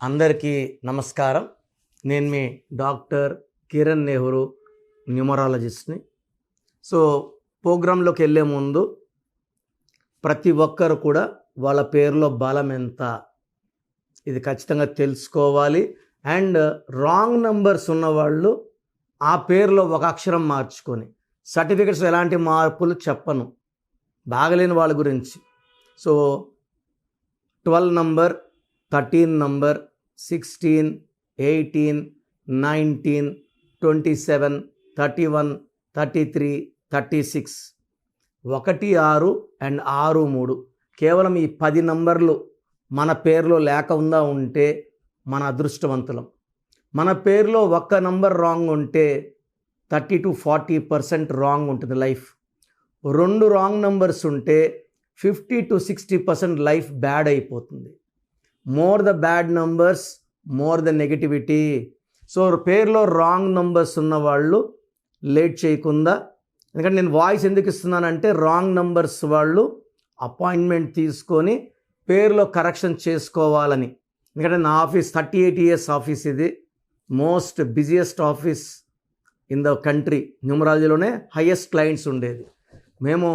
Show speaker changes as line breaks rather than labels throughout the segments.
అందరికీ నమస్కారం. నేను మీ డాక్టర్ కిరణ్ నెహ్రూ, న్యూమరాలజిస్ట్ని. సో ప్రోగ్రాంలోకి వెళ్ళే ముందు ప్రతి ఒక్కరు కూడా వాళ్ళ పేరులో బలం ఎంత ఇది ఖచ్చితంగా తెలుసుకోవాలి. అండ్ రాంగ్ నంబర్స్ ఉన్నవాళ్ళు ఆ పేరులో ఒక అక్షరం మార్చుకొని, సర్టిఫికెట్స్ ఎలాంటి మార్పులు చెప్పను బాగలేని వాళ్ళ గురించి. సో 12 నంబర్, 13 నంబర్, 16, 18, 19, 27, 31, 33, 36, 1, 6 అండ్ 6, 3 కేవలం ఈ 10 నంబర్లు మన పేరులో లేకుండా ఉంటే మన అదృష్టవంతులం. మన పేరులో ఒక్క నంబర్ రాంగ్ ఉంటే 30 to 40% రాంగ్ ఉంటుంది లైఫ్. 2 రాంగ్ నంబర్స్ ఉంటే 50 to 60% లైఫ్ బ్యాడ్ అయిపోతుంది. More the bad numbers, more the negativity. So పేరులో రాంగ్ నంబర్స్ ఉన్నవాళ్ళు లేట్ చేయకుండా, ఎందుకంటే నేను వాయిస్ ఎందుకు ఇస్తున్నానంటే రాంగ్ నంబర్స్ వాళ్ళు అపాయింట్మెంట్ తీసుకొని పేరులో కరెక్షన్ చేసుకోవాలని. ఎందుకంటే నా ఆఫీస్ 38 years ఆఫీస్, ఇది most busiest office in the country. న్యూమరాలజీలోనే హైయెస్ట్ క్లయింట్స్ ఉండేది. మేము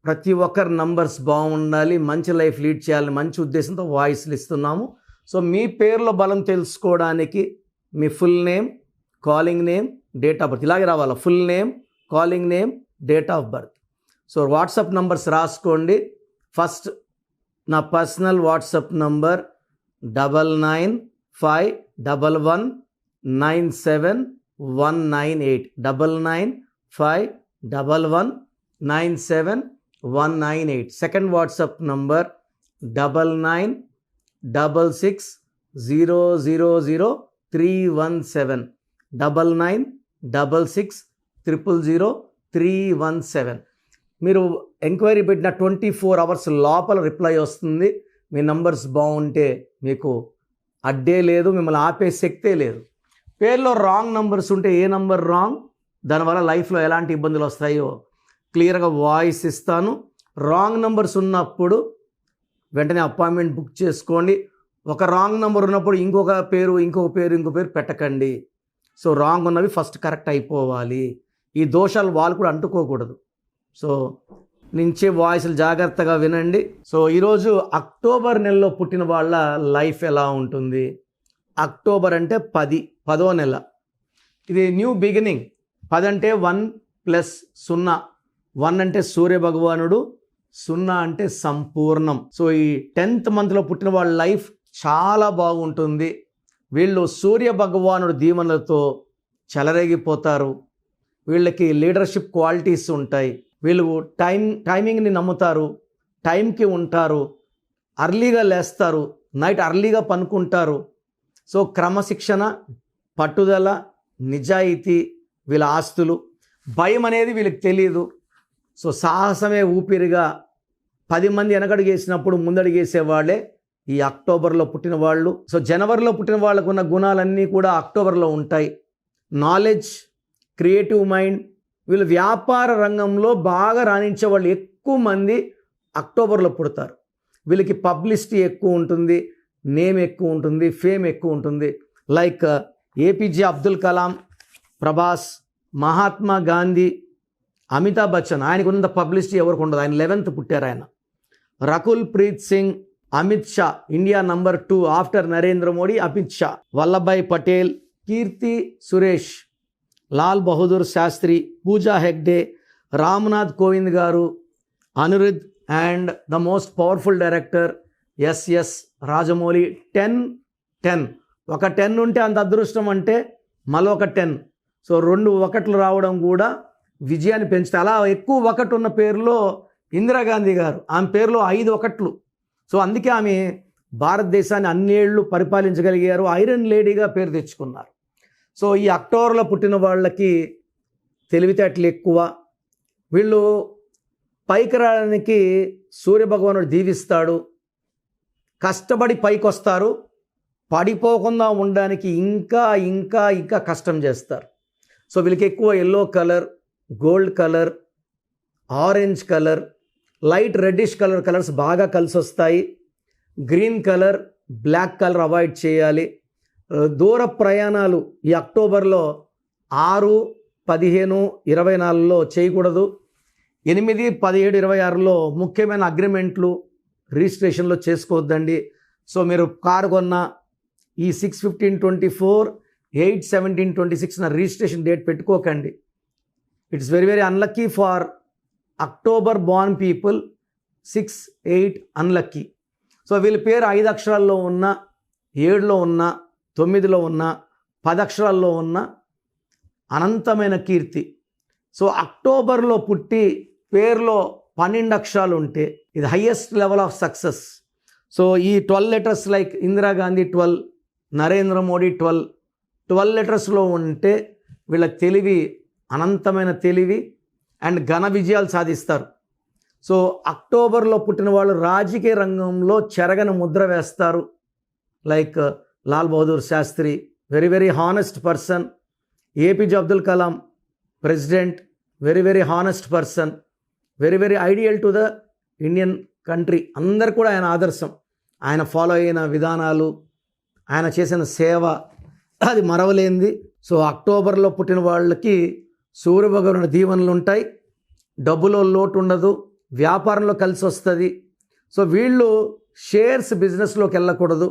ప్రతి ఒక్కరి నంబర్స్ బాగుండాలి, మంచి లైఫ్ లీడ్ చేయాలని మంచి ఉద్దేశంతో వాయిస్లు ఇస్తున్నాము. సో మీ పేర్లో బలం తెలుసుకోవడానికి మీ full name, calling name, date of birth ఇలాగే రావాలి. Full name, calling name, date of birth. So WhatsApp numbers రాసుకోండి. ఫస్ట్ నా personal WhatsApp number 9951197198 9951197198. Second WhatsApp number 9966000317 9966000317. మీరు ఎంక్వైరీ పెట్టిన 24 hours లోపల రిప్లై వస్తుంది. మీ నంబర్స్ బాగుంటే మీకు అడ్డే లేదు, మిమ్మల్ని ఆపే శక్తే లేదు. పేర్లో రాంగ్ నంబర్స్ ఉంటే ఏ నంబర్ రాంగ్, దానివల్ల లైఫ్లో ఎలాంటి ఇబ్బందులు వస్తాయో క్లియర్గా వాయిస్ ఇస్తాను. రాంగ్ నంబర్స్ ఉన్నప్పుడు వెంటనే అపాయింట్మెంట్ బుక్ చేసుకోండి. ఒక రాంగ్ నెంబర్ ఉన్నప్పుడు ఇంకొక పేరు పెట్టకండి. సో రాంగ్ ఉన్నవి ఫస్ట్ కరెక్ట్ అయిపోవాలి. ఈ దోషాలు వాళ్ళు కూడా అంటుకోకూడదు. సో నుంచే వాయిస్లు జాగ్రత్తగా వినండి. సో ఈరోజు అక్టోబర్ నెలలో పుట్టిన వాళ్ళ లైఫ్ ఎలా ఉంటుంది. అక్టోబర్ అంటే 10వ నెల. ఇది న్యూ బిగినింగ్. 10 అంటే 1 + 0. 1 అంటే సూర్య భగవానుడు, 0 అంటే సంపూర్ణం. సో ఈ 10th మంత్లో పుట్టిన వాళ్ళ లైఫ్ చాలా బాగుంటుంది. వీళ్ళు సూర్య భగవానుడు దీవెనలతో చెలరేగిపోతారు. వీళ్ళకి లీడర్షిప్ క్వాలిటీస్ ఉంటాయి. వీళ్ళు టైమింగ్ని నమ్ముతారు, టైంకి ఉంటారు, అర్లీగా లేస్తారు, నైట్ అర్లీగా పనుకుంటారు. సో క్రమశిక్షణ, పట్టుదల, నిజాయితీ వీళ్ళ ఆస్తులు. భయం అనేది వీళ్ళకి తెలియదు. సో సాహసమే ఊపిరిగా 10 మంది వెనకడుగేసినప్పుడు ముందడుగేసేవాళ్ళే ఈ అక్టోబర్లో పుట్టిన వాళ్ళు. సో జనవరిలో పుట్టిన వాళ్ళకు ఉన్న గుణాలన్నీ కూడా అక్టోబర్లో ఉంటాయి. Knowledge, creative mind. వీళ్ళు వ్యాపార రంగంలో బాగా రాణించే వాళ్ళు ఎక్కువ మంది అక్టోబర్లో పుడతారు. వీళ్ళకి పబ్లిసిటీ ఎక్కువ ఉంటుంది, నేమ్ ఎక్కువ ఉంటుంది, ఫేమ్ ఎక్కువ ఉంటుంది. Like APJ Abdul Kalam, Prabhas, Mahatma Gandhi, Amitabh Bachchan. ఆయనకున్నంత పబ్లిసిటీ ఎవరికి ఉండదు. ఆయన 11th పుట్టారు ఆయన. Rakul Preet Singh, Amit Shah, India number 2 after Narendra Modi, Amit Shah, Vallabhbhai Patel, Keerthy Suresh, Lal Bahadur Shastri, Pooja Hegde, Ramnath Kovind గారు, Anirudh and the most powerful director S Rajamouli. 10 ఒక 10 ఉంటే అంత అదృష్టం అంటే మరొక 10. సో 2 1 రావడం కూడా విజయాన్ని పెంచుతాయి. అలా ఎక్కువ 1 ఉన్న పేరులో ఇందిరాగాంధీ గారు, ఆమె పేరులో 5 1. సో అందుకే ఆమె భారతదేశాన్ని అన్నేళ్ళు పరిపాలించగలిగారు. ఐరన్ లేడీగా పేరు తెచ్చుకున్నారు. సో ఈ అక్టోబర్లో పుట్టిన వాళ్ళకి తెలివితేటలు ఎక్కువ. వీళ్ళు పైకి రావడానికి సూర్యభగవానుడు దీవిస్తాడు. కష్టపడి పైకి వస్తారు. పడిపోకుండా ఉండడానికి ఇంకా ఇంకా ఇంకా కష్టం చేస్తారు. సో వీళ్ళకి ఎక్కువ yellow colour, gold colour, orange colour, light reddish colours బాగా కలిసి వస్తాయి. Green colour, black colour avoid చేయాలి. దూర ప్రయాణాలు ఈ అక్టోబర్లో 6, 15, 24లో చేయకూడదు. 8, 17, 26లో ముఖ్యమైన అగ్రిమెంట్లు రిజిస్ట్రేషన్లో చేసుకోవద్దండి. సో మీరు కారు కొన్న ఈ 6/15/24, 8/17/26 రిజిస్ట్రేషన్ డేట్ పెట్టుకోకండి. It's very very unlucky for October born people. 6, 8 unlucky. So వీళ్ళ పేరు 5 అక్షరాల్లో ఉన్న, 7లో ఉన్న, 9లో ఉన్న, 10 అక్షరాల్లో ఉన్న అనంతమైన కీర్తి. సో అక్టోబర్లో పుట్టి పేరులో 12 అక్షరాలు ఉంటే ఇది highest level of success. So ఈ 12 లెటర్స్ లైక్ ఇందిరాగాంధీ 12, నరేంద్ర మోడీ 12 లెటర్స్లో ఉంటే వీళ్ళ తెలివి అనంతమైన తెలివి అండ్ ఘన విజయాలు సాధిస్తారు. సో అక్టోబర్లో పుట్టిన వాళ్ళు రాజకీయ రంగంలో చెరగని ముద్ర వేస్తారు. Like Lal Bahadur Shastri, very very honest person. APJ Abdul Kalam president, very very honest person, very very ideal to the Indian country. అందరు కూడా ఆయన ఆదర్శం. ఆయన ఫాలో అయిన విధానాలు, ఆయన చేసిన సేవ అది మరవలేనిది. సో అక్టోబర్లో పుట్టిన వాళ్ళకి సూర్యభగవానుడి దీవెనలు ఉంటాయి. డబ్బులో లోటు ఉండదు, వ్యాపారంలో కలిసి వస్తుంది. సో వీళ్ళు షేర్స్ బిజినెస్లోకి వెళ్ళకూడదు.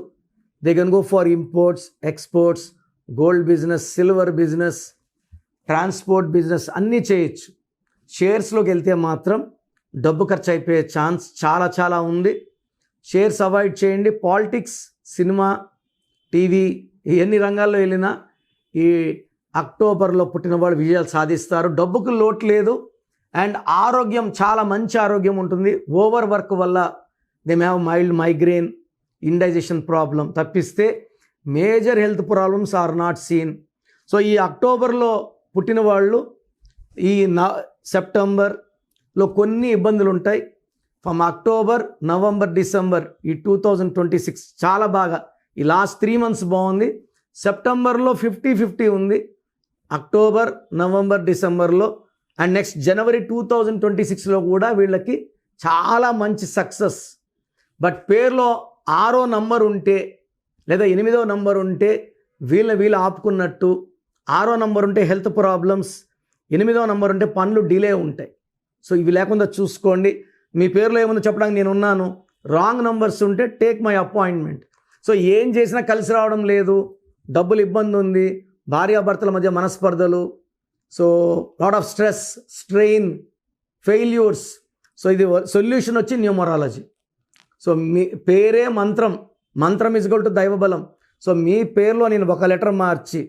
They can go for imports, exports, gold business, silver business, transport business అన్నీ చేయొచ్చు. షేర్స్లోకి వెళ్తే మాత్రం డబ్బు ఖర్చు అయిపోయే ఛాన్స్ చాలా చాలా ఉంది. షేర్స్ అవాయిడ్ చేయండి. పాలిటిక్స్, సినిమా, టీవీ ఎన్ని రంగాల్లో వెళ్ళినా ఈ అక్టోబర్లో పుట్టిన వాళ్ళు విజయాలు సాధిస్తారు. డబ్బుకు లోటు లేదు అండ్ ఆరోగ్యం చాలా మంచి ఆరోగ్యం ఉంటుంది. ఓవర్ వర్క్ వల్ల they may have mild migraine, indigestion problem తప్పిస్తే major health problems are not seen. So ఈ అక్టోబర్లో పుట్టిన వాళ్ళు ఈ సెప్టెంబర్లో కొన్ని ఇబ్బందులు ఉంటాయి. ఫ్రమ్ అక్టోబర్, నవంబర్, డిసెంబర్ ఈ 2026 చాలా బాగా, ఈ లాస్ట్ 3 months బాగుంది. సెప్టెంబర్లో 50-50 ఉంది. అక్టోబర్, నవంబర్, డిసెంబర్లో అండ్ నెక్స్ట్ జనవరి 2026లో కూడా వీళ్ళకి చాలా మంచి సక్సెస్. బట్ పేరులో 6వ నంబర్ ఉంటే లేదా 8వ నంబర్ ఉంటే వీళ్ళు ఆపుకున్నట్టు. 6వ నంబర్ ఉంటే హెల్త్ ప్రాబ్లమ్స్, 8వ నంబర్ ఉంటే పనులు డిలే ఉంటాయి. సో ఇవి లేకుండా చూసుకోండి. మీ పేరులో ఏముందో చెప్పడానికి నేను ఉన్నాను. రాంగ్ నంబర్స్ ఉంటే టేక్ మై అపాయింట్మెంట్. సో ఏం చేసినా కలిసి రావడం లేదు, డబ్బులు ఇబ్బంది ఉంది, భార్యాభర్తల మధ్య మనస్పర్ధలు, so lot of stress, strain, failures. So ఇది సొల్యూషన్ వచ్చి న్యూమరాలజీ. సో మీ పేరే మంత్రం, మంత్రం ఇస్ ఈక్వల్ టు దైవబలం. సో మీ పేరులో నేను ఒక లెటర్ మార్చి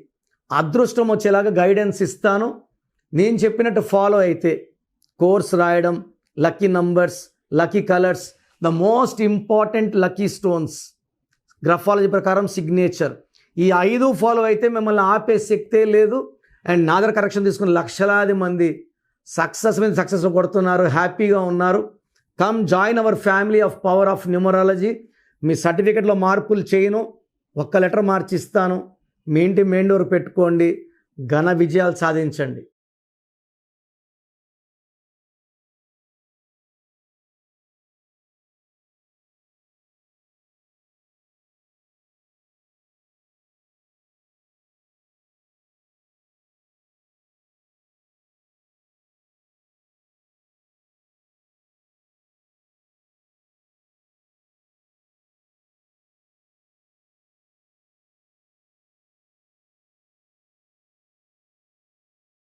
అదృష్టం వచ్చేలాగా గైడెన్స్ ఇస్తాను. నేను చెప్పినట్టు ఫాలో అయితే కోర్స్ రాయడం, lucky numbers, lucky colours, the most important lucky stones graphology ప్రకారం సిగ్నేచర్, ఈ 5 ఫాలో అయితే మిమ్మల్ని ఆపే శక్తే లేదు. అండ్ నాదర్ కరెక్షన్ తీసుకుని లక్షలాది మంది సక్సెస్ మీద సక్సెస్ కొడుతున్నారు, హ్యాపీగా ఉన్నారు. Come join our family of power of numerology. మీ సర్టిఫికెట్లో మార్పులు చేయను, ఒక్క లెటర్ మార్చి ఇస్తాను. మీ ఇంటి మెయిన్ డోర్ పెట్టుకోండి, ఘన విజయాలు సాధించండి.